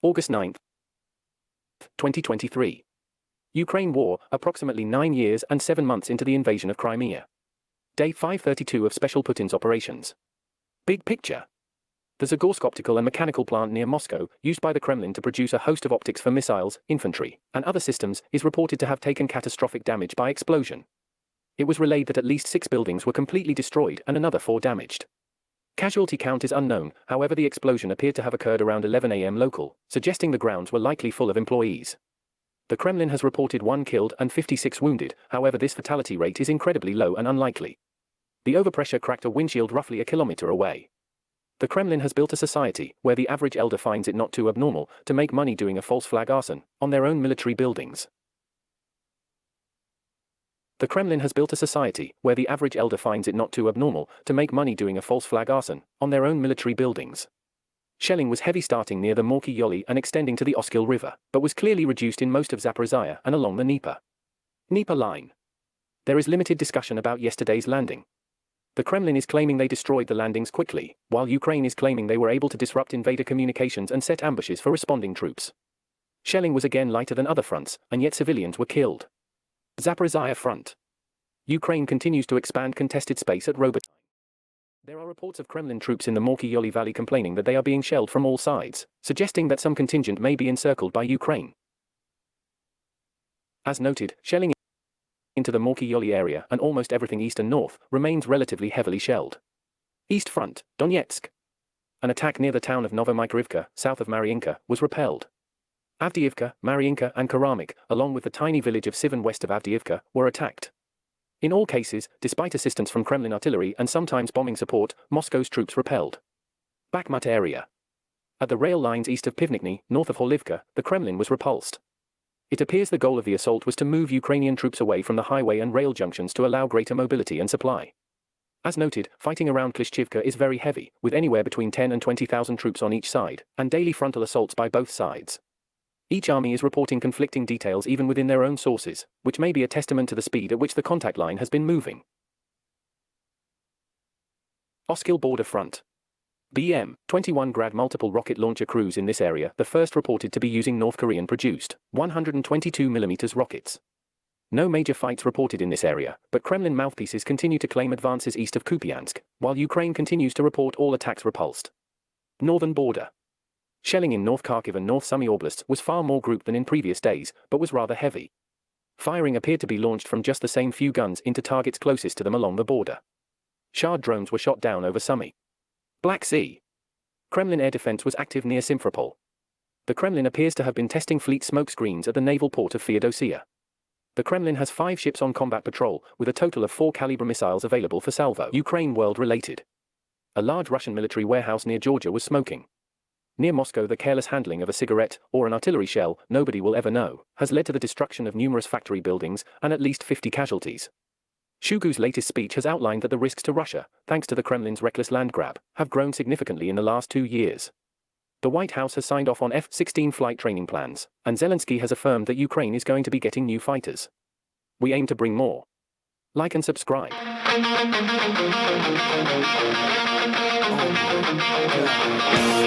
August 9, 2023. Ukraine war, approximately 9 years and 7 months into the invasion of Crimea. Day 532 of Special Putin's operations. Big picture. The Zagorsk optical and mechanical plant near Moscow, used by the Kremlin to produce a host of optics for missiles, infantry, and other systems, is reported to have taken catastrophic damage by explosion. It was relayed that at least 6 buildings were completely destroyed and another 4 damaged. Casualty count is unknown, however the explosion appeared to have occurred around 11 a.m. local, suggesting the grounds were likely full of employees. The Kremlin has reported 1 killed and 56 wounded, however this fatality rate is incredibly low and unlikely. The overpressure cracked a windshield roughly a kilometer away. The Kremlin has built a society where the average elder finds it not too abnormal to make money doing a false flag arson on their own military buildings. The Kremlin has built a society where the average elder finds it not too abnormal to make money doing a false flag arson on their own military buildings. Shelling was heavy starting near the Morky Yoli and extending to the Oskil River, but was clearly reduced in most of Zaporizhia and along the Dnieper line. There is limited discussion about yesterday's landing. The Kremlin is claiming they destroyed the landings quickly, while Ukraine is claiming they were able to disrupt invader communications and set ambushes for responding troops. Shelling was again lighter than other fronts, and yet civilians were killed. Zaporizhia front. Ukraine continues to expand contested space at Robotyne. There are reports of Kremlin troops in the Morky Yoli Valley complaining that they are being shelled from all sides, suggesting that some contingent may be encircled by Ukraine. As noted, shelling into the Morky Yoli area and almost everything east and north remains relatively heavily shelled. East front, Donetsk. An attack near the town of Novomykrivka, south of Mariinka, was repelled. Avdiivka, Mariinka and Karamik, along with the tiny village of Sivan west of Avdiivka, were attacked. In all cases, despite assistance from Kremlin artillery and sometimes bombing support, Moscow's troops repelled. Bakhmut area. At the rail lines east of Pivnikny, north of Horlivka, the Kremlin was repulsed. It appears the goal of the assault was to move Ukrainian troops away from the highway and rail junctions to allow greater mobility and supply. As noted, fighting around Klishchivka is very heavy, with anywhere between 10 and 20,000 troops on each side, and daily frontal assaults by both sides. Each army is reporting conflicting details even within their own sources, which may be a testament to the speed at which the contact line has been moving. Oskil border front. BM-21 Grad multiple rocket launcher crews in this area, the first reported to be using North Korean-produced 122mm rockets. No major fights reported in this area, but Kremlin mouthpieces continue to claim advances east of Kupiansk, while Ukraine continues to report all attacks repulsed. Northern border. Shelling in North Kharkiv and North Sumy Oblasts was far more grouped than in previous days, but was rather heavy. Firing appeared to be launched from just the same few guns into targets closest to them along the border. Shard drones were shot down over Sumy. Black Sea. Kremlin air defense was active near Simferopol. The Kremlin appears to have been testing fleet smoke screens at the naval port of Feodosia. The Kremlin has 5 ships on combat patrol, with a total of 4 Kalibr missiles available for salvo. Ukraine world-related. A large Russian military warehouse near Georgia was smoking. Near Moscow, the careless handling of a cigarette, or an artillery shell, nobody will ever know, has led to the destruction of numerous factory buildings and at least 50 casualties. Shoigu's latest speech has outlined that the risks to Russia, thanks to the Kremlin's reckless land grab, have grown significantly in the last 2 years. The White House has signed off on F-16 flight training plans, and Zelensky has affirmed that Ukraine is going to be getting new fighters. We aim to bring more. Like and subscribe. Oh,